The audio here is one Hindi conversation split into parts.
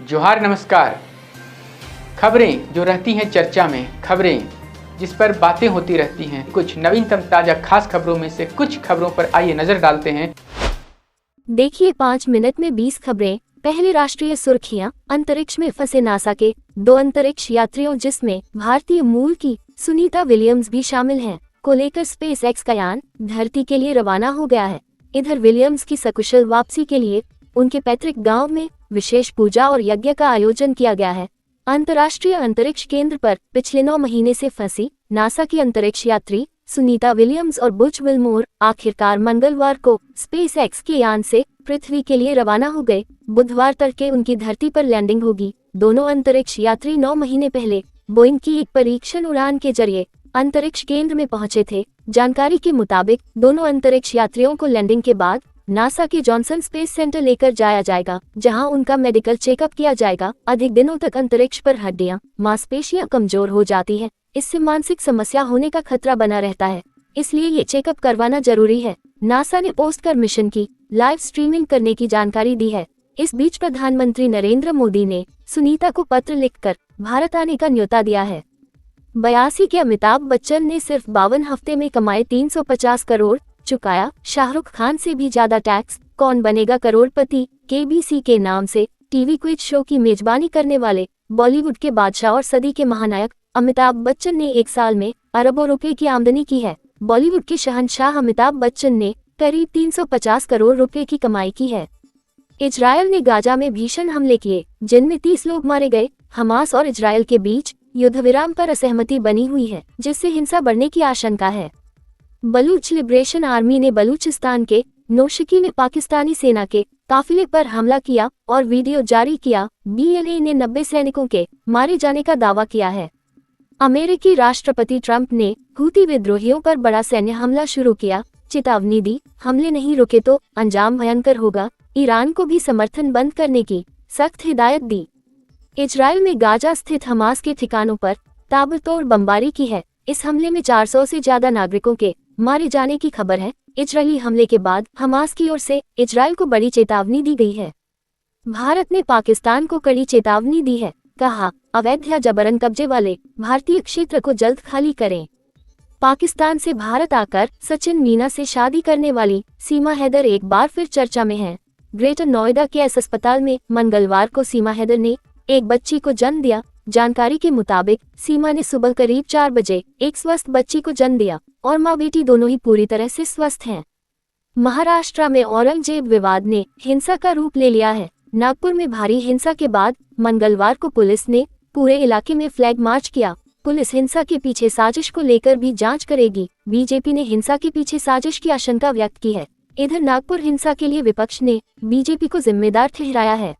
जोहार नमस्कार। खबरें जो रहती हैं चर्चा में, खबरें जिस पर बातें होती रहती हैं, कुछ नवीनतम ताजा खास खबरों में से कुछ खबरों पर आइए नजर डालते हैं। देखिए 5 मिनट में 20 खबरें। पहली राष्ट्रीय सुर्खियां, अंतरिक्ष में फंसे नासा के 2 अंतरिक्ष यात्रियों जिसमें भारतीय मूल की सुनीता विलियम्स भी शामिल हैं, को लेकर स्पेस एक्स का यान धरती के लिए रवाना हो गया है। इधर विलियम्स की सकुशल वापसी के लिए उनके पैतृक गांव में विशेष पूजा और यज्ञ का आयोजन किया गया है। अंतर्राष्ट्रीय अंतरिक्ष केंद्र पर पिछले 9 महीने से फंसी नासा की अंतरिक्ष यात्री सुनीता विलियम्स और बुच विल्मोर आखिरकार मंगलवार को स्पेस एक्स के यान से पृथ्वी के लिए रवाना हो गए। बुधवार तड़के उनकी धरती पर लैंडिंग होगी। दोनों अंतरिक्ष यात्री 9 महीने पहले बोइंग की एक परीक्षण उड़ान के जरिए अंतरिक्ष केंद्र में पहुंचे थे। जानकारी के मुताबिक दोनों अंतरिक्ष यात्रियों को लैंडिंग के बाद नासा के जॉनसन स्पेस सेंटर लेकर जाया जाएगा, जहां उनका मेडिकल चेकअप किया जाएगा। अधिक दिनों तक अंतरिक्ष पर हड्डियां, मांसपेशियां कमजोर हो जाती हैं। इससे मानसिक समस्या होने का खतरा बना रहता है, इसलिए ये चेकअप करवाना जरूरी है। नासा ने पोस्ट कर मिशन की लाइव स्ट्रीमिंग करने की जानकारी दी है। इस बीच प्रधानमंत्री नरेंद्र मोदी ने सुनीता को पत्र लिखकर भारत आने का न्योता दिया है। 82 के अमिताभ बच्चन ने सिर्फ 52 हफ्ते में कमाए 350 करोड़, चुकाया शाहरुख खान से भी ज्यादा टैक्स। कौन बनेगा करोड़पति केबीसी के नाम से टीवी क्विज शो की मेजबानी करने वाले बॉलीवुड के बादशाह और सदी के महानायक अमिताभ बच्चन ने एक साल में अरबों रुपए की आमदनी की है। बॉलीवुड के शहंशाह अमिताभ बच्चन ने करीब 350 करोड़ रुपए की कमाई की है। इजरायल ने गाजा में भीषण हमले किए, जिनमें 30 लोग मारे गए। हमास और इजरायल के बीच युद्ध विराम पर असहमति बनी हुई है, जिससे हिंसा बढ़ने की आशंका है। बलूच लिबरेशन आर्मी ने बलूचिस्तान के नौशकी में पाकिस्तानी सेना के काफिले पर हमला किया और वीडियो जारी किया। BLA ने 90 सैनिकों के मारे जाने का दावा किया है। अमेरिकी राष्ट्रपति ट्रंप ने हूती विद्रोहियों पर बड़ा सैन्य हमला शुरू किया, चेतावनी दी, हमले नहीं रुके तो अंजाम भयंकर होगा। ईरान को भी समर्थन बंद करने की सख्त हिदायत दी। इजरायल में गाजा स्थित हमास के ठिकानों पर ताबड़तोड़ बमबारी की है। इस हमले में 400 से ज्यादा नागरिकों के मारे जाने की खबर है। इजरायली हमले के बाद हमास की ओर से इजरायल को बड़ी चेतावनी दी गई है। भारत ने पाकिस्तान को कड़ी चेतावनी दी है, कहा अवैध या जबरन कब्जे वाले भारतीय क्षेत्र को जल्द खाली करें। पाकिस्तान से भारत आकर सचिन मीना से शादी करने वाली सीमा हैदर एक बार फिर चर्चा में है। ग्रेटर नोएडा के एस अस्पताल में मंगलवार को सीमा हैदर ने एक बच्ची को जन्म दिया। जानकारी के मुताबिक सीमा ने सुबह करीब 4 बजे एक स्वस्थ बच्ची को जन्म दिया और माँ बेटी दोनों ही पूरी तरह से स्वस्थ हैं। महाराष्ट्र में औरंगजेब विवाद ने हिंसा का रूप ले लिया है। नागपुर में भारी हिंसा के बाद मंगलवार को पुलिस ने पूरे इलाके में फ्लैग मार्च किया। पुलिस हिंसा के पीछे साजिश को लेकर भी जांच करेगी। बीजेपी ने हिंसा के पीछे साजिश की आशंका व्यक्त की है। इधर नागपुर हिंसा के लिए विपक्ष ने बीजेपी को जिम्मेदार ठहराया है।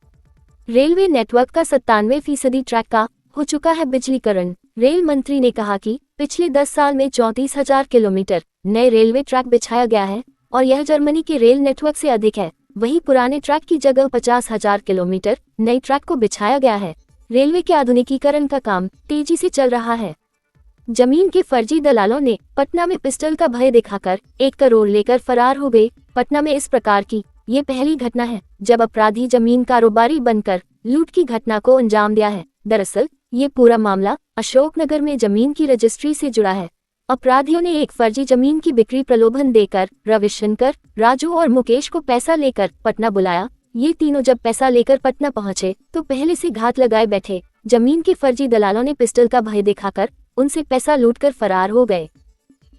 रेलवे नेटवर्क का 97% ट्रैक का हो चुका है बिजलीकरण। रेल मंत्री ने कहा कि पिछले 10 साल में 34,000 किलोमीटर नए रेलवे ट्रैक बिछाया गया है और यह जर्मनी के रेल नेटवर्क से अधिक है। वहीं पुराने ट्रैक की जगह 50,000 किलोमीटर नई ट्रैक को बिछाया गया है। रेलवे के आधुनिकीकरण का काम तेजी से चल रहा है। जमीन के फर्जी दलालों ने पटना में पिस्टल का भय दिखाकर 1 करोड़ लेकर फरार हो गए। पटना में इस प्रकार की ये पहली घटना है जब अपराधी जमीन कारोबारी बनकर लूट की घटना को अंजाम दिया है। दरअसल ये पूरा मामला अशोकनगर में जमीन की रजिस्ट्री से जुड़ा है। अपराधियों ने एक फर्जी जमीन की बिक्री प्रलोभन देकर रविशंकर, राजू और मुकेश को पैसा लेकर पटना बुलाया। ये तीनों जब पैसा लेकर पटना पहुंचे तो पहले से घात लगाए बैठे जमीन के फर्जी दलालों ने पिस्टल का भय दिखाकर उनसे पैसा लूटकर फरार हो गए।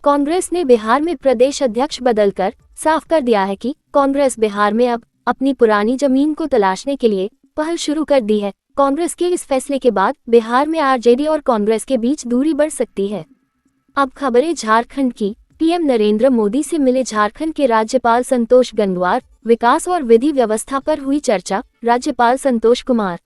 कांग्रेस ने बिहार में प्रदेश अध्यक्ष बदलकर साफ कर दिया है कि कांग्रेस बिहार में अब अपनी पुरानी जमीन को तलाशने के लिए पहल शुरू कर दी है। कांग्रेस के इस फैसले के बाद बिहार में आरजेडी और कांग्रेस के बीच दूरी बढ़ सकती है। अब खबरें झारखंड की। पीएम नरेंद्र मोदी से मिले झारखंड के राज्यपाल संतोष गंगवार। विकास और विधि व्यवस्था पर हुई चर्चा। राज्यपाल संतोष कुमार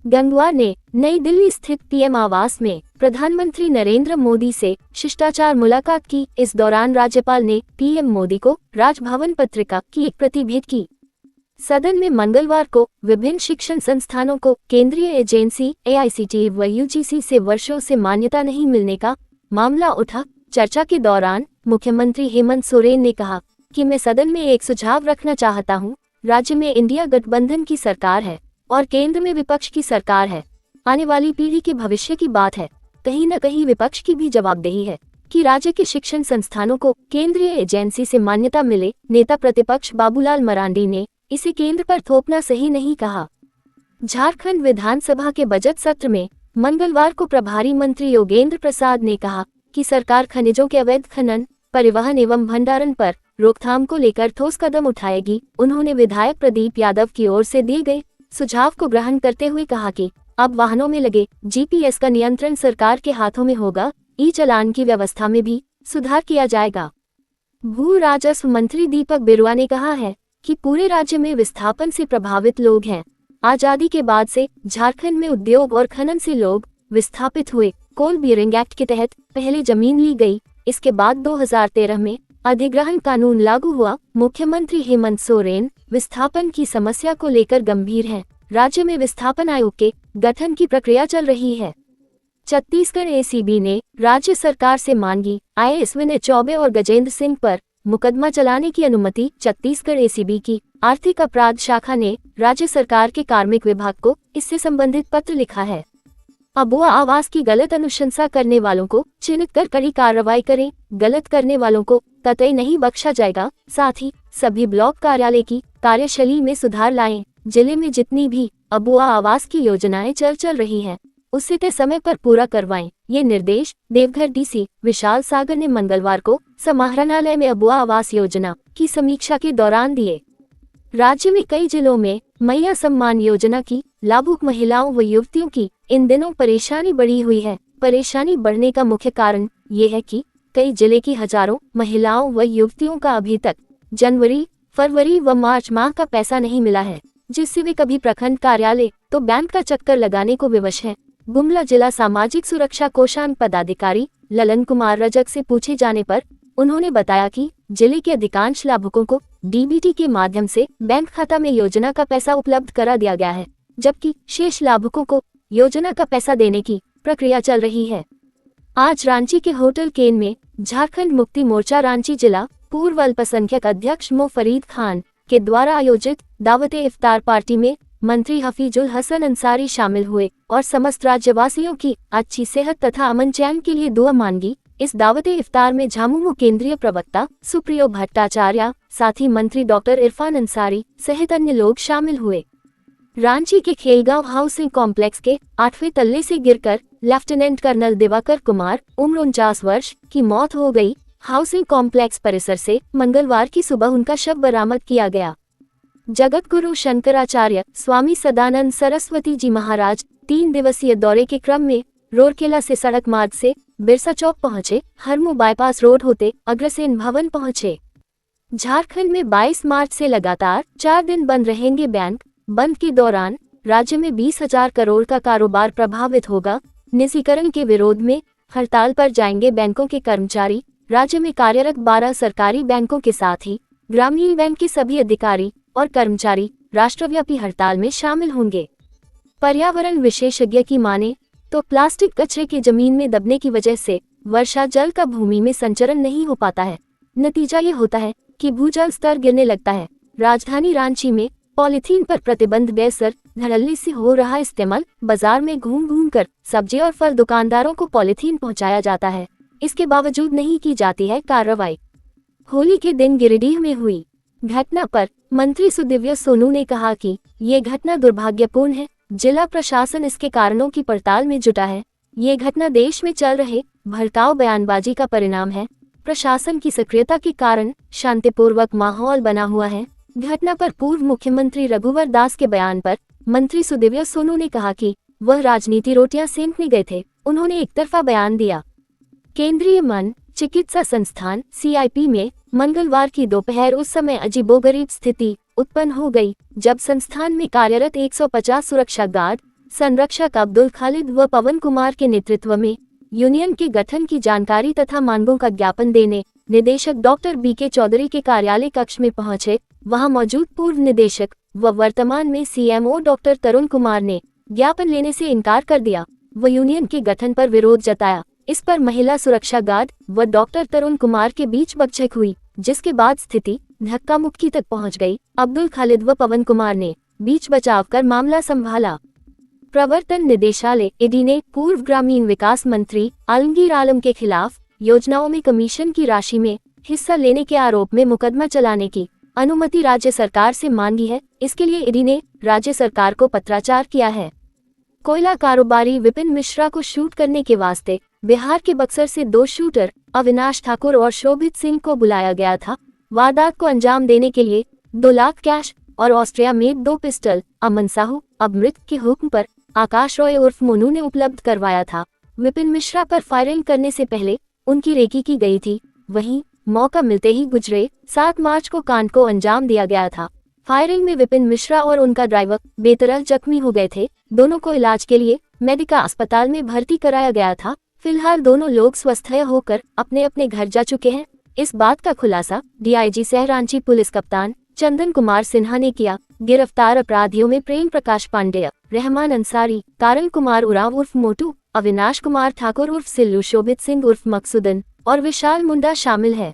गंगवार ने नई दिल्ली स्थित पीएम आवास में प्रधानमंत्री नरेंद्र मोदी से शिष्टाचार मुलाकात की। इस दौरान राज्यपाल ने पीएम मोदी को राजभवन पत्रिका की एक प्रति भेंट की। सदन में मंगलवार को विभिन्न शिक्षण संस्थानों को केंद्रीय एजेंसी AICTE व UGC से वर्षों से मान्यता नहीं मिलने का मामला उठा। चर्चा के दौरान मुख्यमंत्री हेमंत सोरेन ने कहा कि मैं सदन में एक सुझाव रखना चाहता हूं। राज्य में इंडिया गठबंधन की सरकार है और केंद्र में विपक्ष की सरकार है। आने वाली पीढ़ी के भविष्य की बात है। कहीं न कहीं विपक्ष की भी जवाबदेही है कि राज्य के शिक्षण संस्थानों को केंद्रीय एजेंसी से मान्यता मिले। नेता प्रतिपक्ष बाबूलाल मरांडी ने इसे केंद्र पर थोपना सही नहीं कहा। झारखंड विधानसभा के बजट सत्र में मंगलवार को प्रभारी मंत्री योगेंद्र प्रसाद ने कहा कि सरकार खनिजों के अवैध खनन, परिवहन एवं भंडारण पर रोकथाम को लेकर ठोस कदम उठाएगी। उन्होंने विधायक प्रदीप यादव की ओर से दिए गए सुझाव को ग्रहण करते हुए कहा कि अब वाहनों में लगे जीपीएस का नियंत्रण सरकार के हाथों में होगा। ई चालान की व्यवस्था में भी सुधार किया जाएगा। भू राजस्व मंत्री दीपक बिरुआ ने कहा है कि पूरे राज्य में विस्थापन से प्रभावित लोग हैं। आजादी के बाद से झारखंड में उद्योग और खनन से लोग विस्थापित हुए। कोल बियरिंग एक्ट के तहत पहले जमीन ली गई, इसके बाद 2013 में अधिग्रहण कानून लागू हुआ। मुख्यमंत्री हेमंत सोरेन विस्थापन की समस्या को लेकर गंभीर हैं। राज्य में विस्थापन आयोग के गठन की प्रक्रिया चल रही है। छत्तीसगढ़ एसीबी ने राज्य सरकार से मांगी आईएएस विनय चौबे और गजेंद्र सिंह पर मुकदमा चलाने की अनुमति। छत्तीसगढ़ एसीबी की आर्थिक अपराध शाखा ने राज्य सरकार के कार्मिक विभाग को इससे संबंधित पत्र लिखा है। अबुआ आवास की गलत अनुशंसा करने वालों को चिन्हित कर कड़ी कार्रवाई करें। गलत करने वालों को कतई नहीं बख्शा जाएगा। साथ ही सभी ब्लॉक कार्यालय की कार्यशैली में सुधार लाएं। जिले में जितनी भी अबुआ आवास की योजनाएं चल रही हैं, उसे तय समय पर पूरा करवाएं। ये निर्देश देवघर डीसी विशाल सागर ने मंगलवार को समाहरणालय में अबुआ आवास योजना की समीक्षा के दौरान दिए। राज्य में कई जिलों में मैया सम्मान योजना की लाभुक महिलाओं व युवतियों की इन दिनों परेशानी बढ़ी हुई है। परेशानी बढ़ने का मुख्य कारण ये है कि कई जिले की हजारों महिलाओं व युवतियों का अभी तक जनवरी, फरवरी व मार्च माह का पैसा नहीं मिला है, जिससे वे कभी प्रखंड कार्यालय तो बैंक का चक्कर लगाने को विवश हैं। गुमला जिला सामाजिक सुरक्षा कोषांग पदाधिकारी ललन कुमार रजक से पूछे जाने पर उन्होंने बताया कि जिले के अधिकांश लाभुकों को डीबीटी के माध्यम से बैंक खाता में योजना का पैसा उपलब्ध करा दिया गया है, जबकि शेष लाभुकों को योजना का पैसा देने की प्रक्रिया चल रही है। आज रांची के होटल केन में झारखंड मुक्ति मोर्चा रांची जिला पूर्व अल्पसंख्यक अध्यक्ष मो फरीद खान के द्वारा आयोजित दावते इफ्तार पार्टी में मंत्री हफीजुल हसन अंसारी शामिल हुए और समस्त राज्यवासियों की अच्छी सेहत तथा अमन चैन के लिए दुआ मांगी। इस दावते इफ्तार में झामुमो केंद्रीय प्रवक्ता सुप्रियो भट्टाचार्य, साथ ही मंत्री डॉक्टर इरफान अंसारी सहित अन्य लोग शामिल हुए। रांची के खेलगांव हाउसिंग कॉम्प्लेक्स के 8वें तल्ले से गिरकर लेफ्टिनेंट कर्नल दिवाकर कुमार उम्र 49 वर्ष की मौत हो गई। हाउसिंग कॉम्प्लेक्स परिसर से मंगलवार की सुबह उनका शव बरामद किया गया। जगत गुरु शंकराचार्य स्वामी सदानंद सरस्वती जी महाराज 3 दिवसीय दौरे के क्रम में रोरकेला से सड़क मार्ग से बिरसा चौक पहुंचे। हरमू बाईपास रोड होते अग्रसेन भवन पहुंचे। झारखंड में 22 मार्च से लगातार 4 दिन बंद रहेंगे बैंक। बंद के दौरान राज्य में 20,000 करोड़ का कारोबार प्रभावित होगा। निजीकरण के विरोध में हड़ताल पर जाएंगे बैंकों के कर्मचारी। राज्य में कार्यरत 12 सरकारी बैंकों के साथ ही ग्रामीण बैंक के सभी अधिकारी और कर्मचारी राष्ट्रव्यापी हड़ताल में शामिल होंगे। पर्यावरण विशेषज्ञ की माने तो प्लास्टिक कचरे के जमीन में दबने की वजह से वर्षा जल का भूमि में संचरण नहीं हो पाता है। नतीजा ये होता है कि भूजल स्तर गिरने लगता है। राजधानी रांची में पॉलीथीन पर प्रतिबंध बेसर धड़ल्ले से हो रहा इस्तेमाल। बाजार में घूम घूम कर सब्जी और फल दुकानदारों को पॉलीथीन पहुंचाया जाता है, इसके बावजूद नहीं की जाती है कार्रवाई। होली के दिन गिरिडीह में हुई घटना पर मंत्री सुदिव्य सोनू ने कहा कि ये घटना दुर्भाग्यपूर्ण है। जिला प्रशासन इसके कारणों की पड़ताल में जुटा है। ये घटना देश में चल रहे भड़काऊ बयानबाजी का परिणाम है। प्रशासन की सक्रियता के कारण शांतिपूर्वक माहौल बना हुआ है। घटना पर पूर्व मुख्यमंत्री रघुवर दास के बयान पर मंत्री सुदिव्य सोनू ने कहा कि वह राजनीति रोटियां सेंकने गए थे। उन्होंने एकतरफा बयान दिया। केंद्रीय मन चिकित्सा संस्थान सीआईपी में मंगलवार की दोपहर उस समय अजीबोगरीब स्थिति उत्पन्न हो गई जब संस्थान में कार्यरत 150 सुरक्षा गार्ड संरक्षक अब्दुल खालिद व पवन कुमार के नेतृत्व में यूनियन के गठन की जानकारी तथा मांगों का ज्ञापन देने निदेशक डॉक्टर बीके चौधरी के कार्यालय कक्ष में पहुंचे। वहां मौजूद पूर्व निदेशक व वर्तमान में सीएमओ डॉक्टर तरुण कुमार ने ज्ञापन लेने से इनकार कर दिया व यूनियन के गठन पर विरोध जताया। इस पर महिला सुरक्षा गार्ड व डॉक्टर तरुण कुमार के बीच बकझक हुई, जिसके बाद स्थिति धक्का मुक्की तक पहुंच गई। अब्दुल खालिद व पवन कुमार ने बीच बचाव कर मामला संभाला। प्रवर्तन निदेशालय ईडी ने पूर्व ग्रामीण विकास मंत्री आलमगीर आलम के खिलाफ योजनाओं में कमीशन की राशि में हिस्सा लेने के आरोप में मुकदमा चलाने की अनुमति राज्य सरकार से मांगी है। इसके लिए ईडी ने राज्य सरकार को पत्राचार किया है। कोयला कारोबारी विपिन मिश्रा को शूट करने के वास्ते बिहार के बक्सर से 2 शूटर अविनाश ठाकुर और शोभित सिंह को बुलाया गया था। वारदात को अंजाम देने के लिए 2 लाख कैश और ऑस्ट्रिया में 2 पिस्टल अमन साहू अब मृत के हुक्म पर आकाश रॉय उर्फ मोनू ने उपलब्ध करवाया था। विपिन मिश्रा पर फायरिंग करने से पहले उनकी रेकी की गई थी। वहीं मौका मिलते ही गुजरे 7 मार्च को कांड को अंजाम दिया गया था। फायरिंग में विपिन मिश्रा और उनका ड्राइवर बेतरल जख्मी हो गए थे। दोनों को इलाज के लिए मेडिका अस्पताल में भर्ती कराया गया था। फिलहाल दोनों लोग स्वस्थ होकर अपने अपने घर जा चुके हैं। इस बात का खुलासा डीआईजी सहरांची पुलिस कप्तान चंदन कुमार सिन्हा ने किया। गिरफ्तार अपराधियों में प्रेम प्रकाश पांडेय, रहमान अंसारी, कारण कुमार उरांव उर्फ मोटू, अविनाश कुमार ठाकुर उर्फ सिल्लू, शोभित सिंह उर्फ मकसूदन और विशाल मुंडा शामिल है।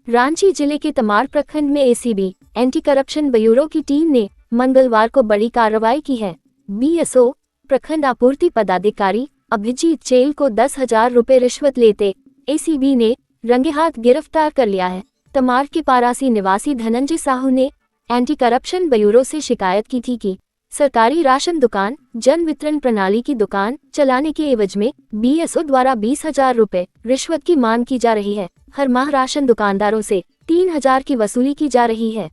रांची जिले के तमाड़ प्रखंड में एसीबी एंटी करप्शन ब्यूरो की टीम ने मंगलवार को बड़ी कार्रवाई की है। बीएसओ प्रखंड आपूर्ति पदाधिकारी अभिजीत चेल को 10,000 रुपए रिश्वत लेते एसीबी ने रंगे हाथ गिरफ्तार कर लिया है। तमाड़ के पारासी निवासी धनंजय साहू ने एंटी करप्शन ब्यूरो से शिकायत की थी कि सरकारी राशन दुकान जन वितरण प्रणाली की दुकान चलाने के एवज में बीएसओ द्वारा 20,000 रुपए रिश्वत की मांग की जा रही है। हर माह राशन दुकानदारों से 3,000 की वसूली की जा रही है।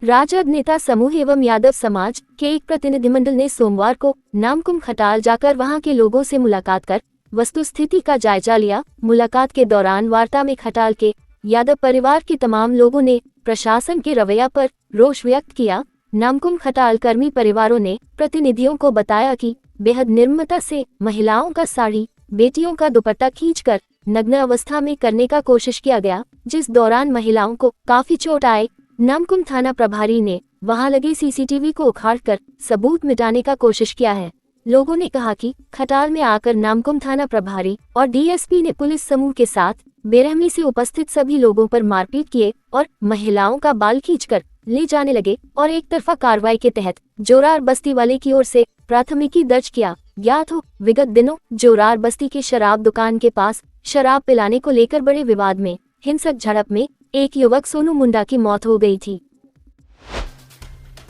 राजद नेता समूह एवं यादव समाज के एक प्रतिनिधिमंडल ने सोमवार को नामकुम खटाल जाकर वहां के लोगों से मुलाकात कर वस्तुस्थिति का जायजा लिया। मुलाकात के दौरान वार्ता में खटाल के यादव परिवार के तमाम लोगों ने प्रशासन के रवैया पर रोष व्यक्त किया। नामकुम खटाल कर्मी परिवारों ने प्रतिनिधियों को बताया कि बेहद निर्ममता से महिलाओं का साड़ी, बेटियों का दुपट्टा खींचकर नग्न अवस्था में करने का कोशिश किया गया, जिस दौरान महिलाओं को काफी चोट आए। नामकुम थाना प्रभारी ने वहां लगे सीसीटीवी को उखाड़कर सबूत मिटाने का कोशिश किया है। लोगों ने कहा कि खटाल में आकर नामकुम थाना प्रभारी और डीएसपी ने पुलिस समूह के साथ बेरहमी से उपस्थित सभी लोगों पर मारपीट किए और महिलाओं का बाल खींचकर ले जाने लगे और एक तरफा कार्रवाई के तहत जोरार बस्ती वाले की ओर से प्राथमिकी दर्ज किया। ज्ञात हो विगत दिनों जोरार बस्ती के शराब दुकान के पास शराब पिलाने को लेकर बड़े विवाद में हिंसक झड़प में एक युवक सोनू मुंडा की मौत हो गई थी।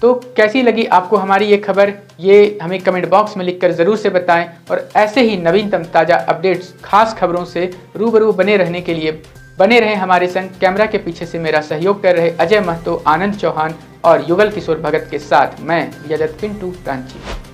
तो कैसी लगी आपको हमारी ये खबर, ये हमें कमेंट बॉक्स में लिखकर ज़रूर से बताएं और ऐसे ही नवीनतम ताज़ा अपडेट्स, खास खबरों से रूबरू बने रहने के लिए बने रहें हमारे संग। कैमरा के पीछे से मेरा सहयोग कर रहे अजय महतो, आनंद चौहान और युगल किशोर भगत के साथ मैं यजत पिंटू रांची।